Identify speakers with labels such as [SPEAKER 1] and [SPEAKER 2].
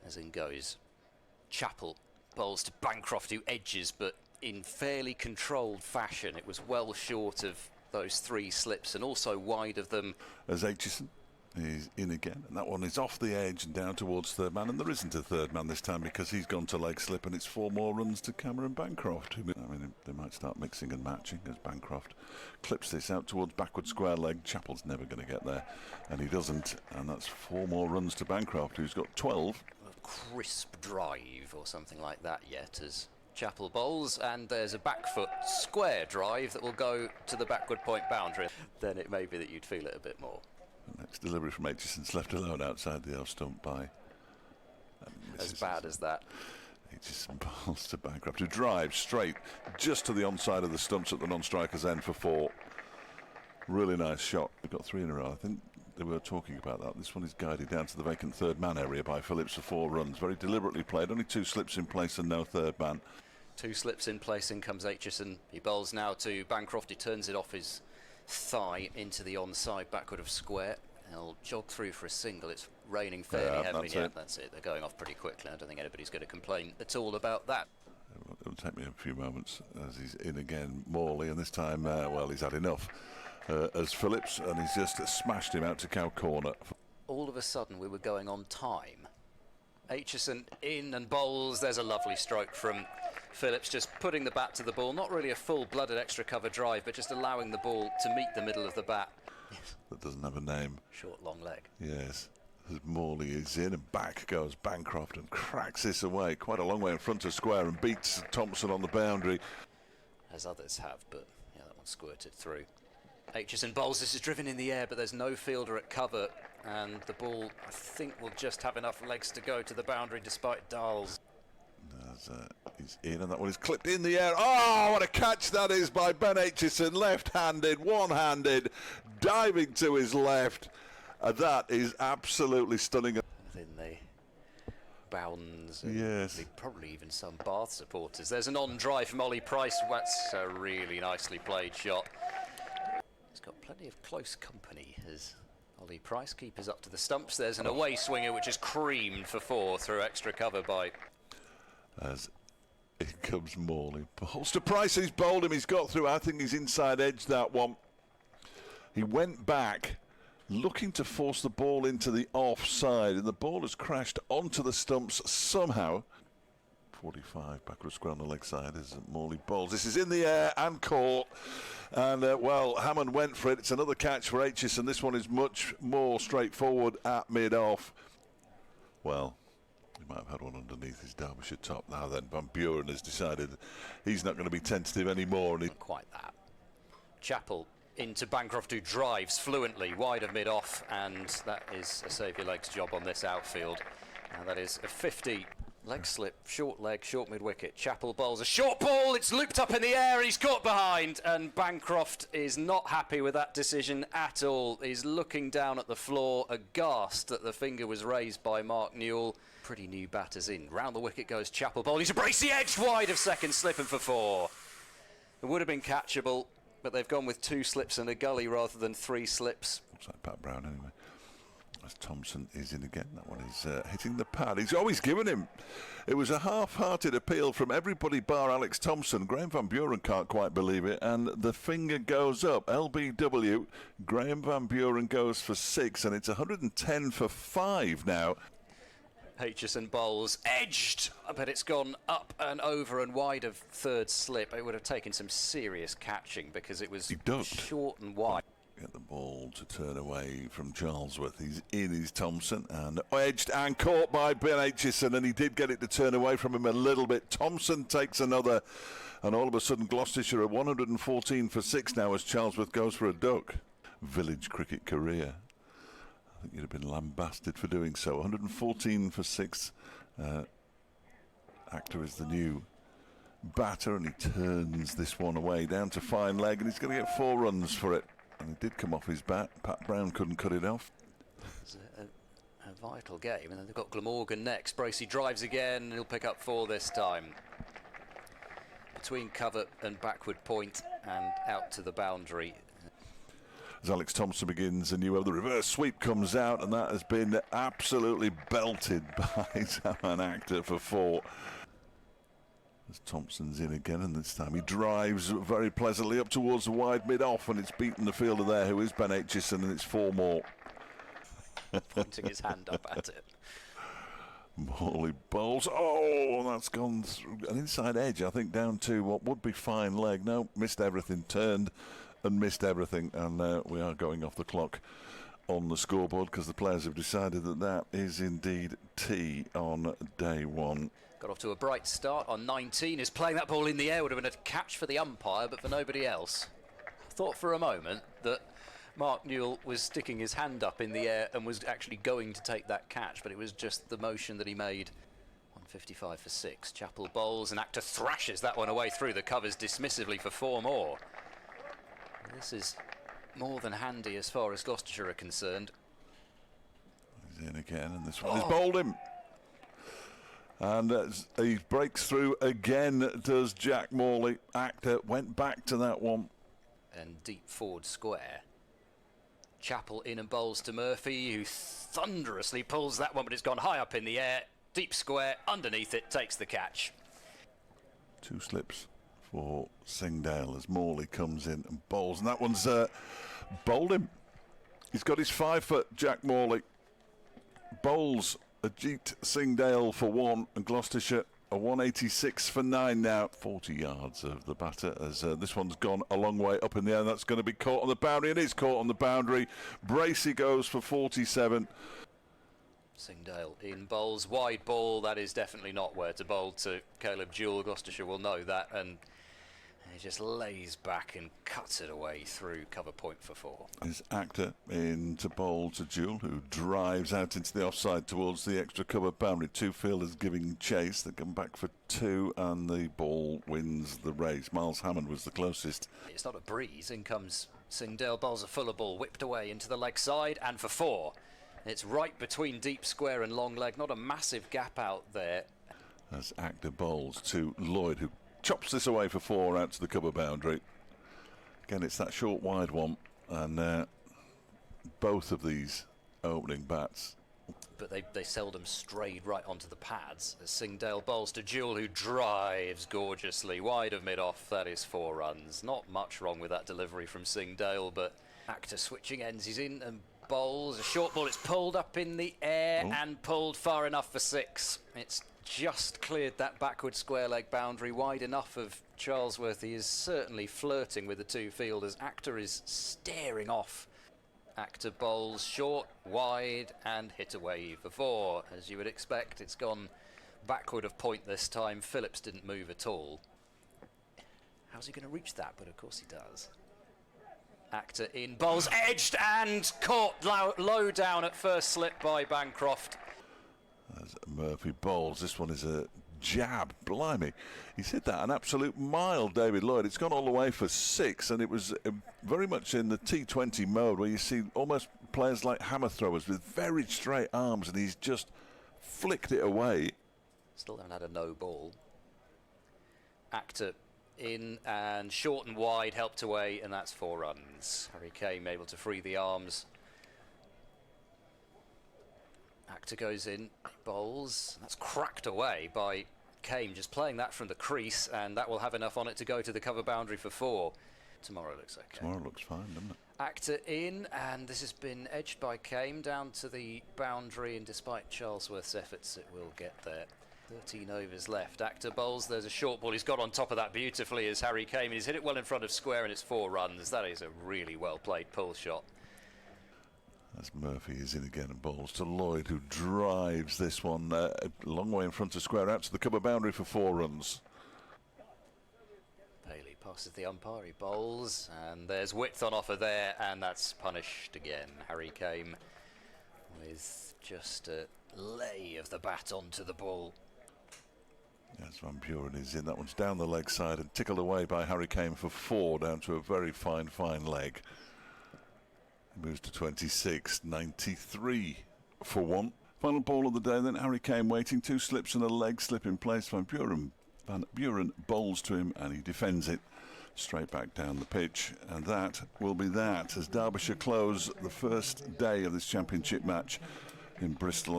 [SPEAKER 1] As in goes Chappell, bowls to Bancroft, who edges, but in fairly controlled fashion. It was well short of those 3 slips and also wide of them.
[SPEAKER 2] As Aitchison is in again, and that one is off the edge and down towards third man, and there isn't a third man this time because he's gone to leg slip, and it's 4 more runs to Cameron Bancroft. I mean, they might start mixing and matching as Bancroft clips this out towards backward square leg. Chappell's never going to get there, and he doesn't, and that's 4 more runs to Bancroft, who's got 12.
[SPEAKER 1] A crisp drive or something like that yet as Chappell bowls, and there's a back foot square drive that will go to the backward point boundary. Then it may be that you'd feel it a bit more.
[SPEAKER 2] The next delivery from Aitchison's left alone outside the off stump by...
[SPEAKER 1] As bad as that.
[SPEAKER 2] Aitchison bowls to Bancroft, who drives straight just to the onside of the stumps at the non-striker's end for 4. Really nice shot. We've got 3 in a row. I think they were talking about that. This one is guided down to the vacant third man area by Phillips for 4 runs. Very deliberately played. Only 2 slips in place and no third man.
[SPEAKER 1] 2 slips in place, in comes Aitchison. He bowls now to Bancroft. He turns it off his thigh into the onside backward of square. He'll jog through for a single. It's raining fairly heavily. That's it. They're going off pretty quickly. I don't think anybody's going to complain at all about that.
[SPEAKER 2] It'll take me a few moments as he's in again, Morley, and this time, well, he's had enough as Phillips, and he's just smashed him out to cow corner.
[SPEAKER 1] All of a sudden, we were going on time. Aitchison in and bowls. There's a lovely stroke from Phillips, just putting the bat to the ball. Not really a full-blooded extra cover drive, but just allowing the ball to meet the middle of the bat.
[SPEAKER 2] That doesn't have a name.
[SPEAKER 1] Short, long leg.
[SPEAKER 2] Yes. As Morley is in, and back goes Bancroft and cracks this away quite a long way in front of square and beats Thompson on the boundary.
[SPEAKER 1] As others have, but yeah, that one squirted through. Aitchison bowls. This is driven in the air, but there's no fielder at cover, and the ball, I think, will just have enough legs to go to the boundary despite Darls.
[SPEAKER 2] He's in, and that one is clipped in the air. Oh, what a catch that is by Ben Aitchison. Left-handed, one-handed, diving to his left. That is absolutely stunning.
[SPEAKER 1] Within the bounds.
[SPEAKER 2] Yes.
[SPEAKER 1] Probably even some Bath supporters. There's an on-drive from Ollie Price. That's a really nicely played shot. He's got plenty of close company as Ollie Price keepers up to the stumps. There's an away swinger which is creamed for 4 through extra cover by...
[SPEAKER 2] As in comes Morley. Bowls to Price, he's bowled him, he's got through. I think he's inside edge, that one. He went back looking to force the ball into the offside, and the ball has crashed onto the stumps somehow. 45 backward square on the leg side as Morley bowls. This is in the air and caught, and well, Hammond went for it. It's another catch for Aitchison. This one is much more straightforward at mid-off. Well, he might have had one underneath his Derbyshire top now. Then Van Buren has decided he's not going to be tentative anymore. And
[SPEAKER 1] not quite that. Chappell into Bancroft, who drives fluently wide of mid-off, and that is a save your legs job on this outfield. And that is a 50. Leg slip, short leg, short mid-wicket. Chappell bowls a short ball. It's looped up in the air. He's caught behind, and Bancroft is not happy with that decision at all. He's looking down at the floor, aghast that the finger was raised by Mark Newell. Pretty new batters in. Round the wicket goes Chappell bowling. He's a bracy edge wide of second, slipping for 4. It would have been catchable, but they've gone with 2 slips and a gully rather than 3 slips.
[SPEAKER 2] Looks like Pat Brown anyway. As Thompson is in again, that one is hitting the pad. He's always given him. It was a half-hearted appeal from everybody bar Alex Thompson. Graham Van Buren can't quite believe it, and the finger goes up. LBW, Graham Van Buren goes for 6, and it's 110 for 5 now.
[SPEAKER 1] Aitchison bowls, edged, but it's gone up and over and wide of third slip. It would have taken some serious catching because it was short and wide.
[SPEAKER 2] Get the ball to turn away from Charlesworth. He's in, he's Thompson, and edged and caught by Ben Aitchison, and he did get it to turn away from him a little bit. Thompson takes another, and all of a sudden Gloucestershire are 114 for 6 now as Charlesworth goes for a duck. Village cricket career. I think you'd have been lambasted for doing so. 114 for 6. Actor is the new batter, and he turns this one away down to fine leg, and he's going to get 4 runs for it. And it did come off his bat. Pat Brown couldn't cut it off.
[SPEAKER 1] It's a vital game. And then they've got Glamorgan next. Bracey drives again, and he'll pick up 4 this time. Between cover and backward point and out to the boundary.
[SPEAKER 2] As Alex Thompson begins a new over, the reverse sweep comes out, and that has been absolutely belted by Zaman Akhtar for 4. As Thompson's in again, and this time he drives very pleasantly up towards the wide mid-off, and it's beaten the fielder there, who is Ben Aitchison, and it's 4 more.
[SPEAKER 1] Pointing his hand up at it.
[SPEAKER 2] Morley bowls. Oh, that's gone through an inside edge, I think, down to what would be fine leg. No, missed everything, turned and missed everything, and we are going off the clock on the scoreboard because the players have decided that that is indeed tea on day 1.
[SPEAKER 1] Got off to a bright start on 19. Is playing that ball in the air would have been a catch for the umpire, but for nobody else. I thought for a moment that Mark Newell was sticking his hand up in the air and was actually going to take that catch, but it was just the motion that he made. 155 for 6. Chappell bowls, and Akhtar thrashes that one away through the covers dismissively for 4 more. This is more than handy as far as Gloucestershire are concerned.
[SPEAKER 2] He's in again, and this one is bowled him. And he breaks through again, does Jack Morley. Akhtar went back to that one.
[SPEAKER 1] And deep forward square. Chappell in and bowls to Murphy, who thunderously pulls that one, but it's gone high up in the air. Deep square, underneath it, takes the catch.
[SPEAKER 2] 2 slips for Singdale as Morley comes in and bowls. And that one's bowled him. He's got his 5-foot, Jack Morley. Bowls Ajit Singdale for 1, and Gloucestershire a 186 for 9 now. 40 yards of the batter as this one's gone a long way up in the air. That's going to be caught on the boundary. It is caught on the boundary. Bracey goes for 47.
[SPEAKER 1] Singdale in bowls, wide ball. That is definitely not where to bowl to Caleb Jewell. Gloucestershire will know that, and he just lays back and cuts it away through cover point for 4.
[SPEAKER 2] Is Akhtar in to bowl to Jewell, who drives out into the offside towards the extra cover boundary. 2 fielders giving chase. They come back for 2, and the ball wins the race. Miles Hammond was the closest.
[SPEAKER 1] It's not a breeze. In comes Singdale, bowls a fuller ball, whipped away into the leg side, and for 4. It's right between deep square and long leg. Not a massive gap out there.
[SPEAKER 2] As Akhtar bowls to Lloyd, who chops this away for 4 out to the cover boundary. Again, it's that short wide one, and both of these opening bats.
[SPEAKER 1] But they seldom strayed right onto the pads. As Singdale bowls to Jewell, who drives gorgeously wide of mid-off. That is 4 runs. Not much wrong with that delivery from Singdale, but Akhtar switching ends. He's in and bowls a short ball. It's pulled up in the air and pulled far enough for 6. It's just cleared that backward square leg boundary, wide enough of Charlesworth. He is certainly flirting with the 2 fielders. Akhtar is staring off. Akhtar bowls short, wide, and hit away for 4. As you would expect, it's gone backward of point this time. Phillips didn't move at all. How's he going to reach that? But of course he does. Akhtar in, bowls edged and caught low down at first slip by Bancroft.
[SPEAKER 2] As Murphy bowls, this one is a jab. Blimey, he's hit that an absolute mile, David Lloyd. It's gone all the way for 6, and it was very much in the T20 mode where you see almost players like hammer throwers with very straight arms, and he's just flicked it away.
[SPEAKER 1] Still haven't had a no ball. Akhtar in and short and wide, helped away, and that's 4 runs. Harry Kane able to free the arms. Akhtar goes in, bowls. That's cracked away by Kane, just playing that from the crease, and that will have enough on it to go to the cover boundary for 4. Tomorrow looks okay.
[SPEAKER 2] Tomorrow looks fine, doesn't it?
[SPEAKER 1] Akhtar in, and this has been edged by Kane down to the boundary, and despite Charlesworth's efforts, it will get there. 13 overs left. Akhtar bowls. There's a short ball. He's got on top of that beautifully as Harry Kane. He's hit it well in front of square, and it's 4 runs. That is a really well played pull shot.
[SPEAKER 2] As Murphy is in again and bowls to Lloyd, who drives this one a long way in front of square out to the cover boundary for 4 runs.
[SPEAKER 1] Bailey passes the umpire. He bowls, and there's width on offer there, and that's punished again. Harry Kane with just a lay of the bat onto the ball.
[SPEAKER 2] Yes, Van Buren is in. That one's down the leg side and tickled away by Harry Kane for 4, down to a very fine leg. He moves to 26, 93 for 1. Final ball of the day then. Harry Kane waiting, 2 slips and a leg slip in place. Van Buren bowls to him and he defends it straight back down the pitch, and that will be that as Derbyshire close the first day of this championship match in Bristol.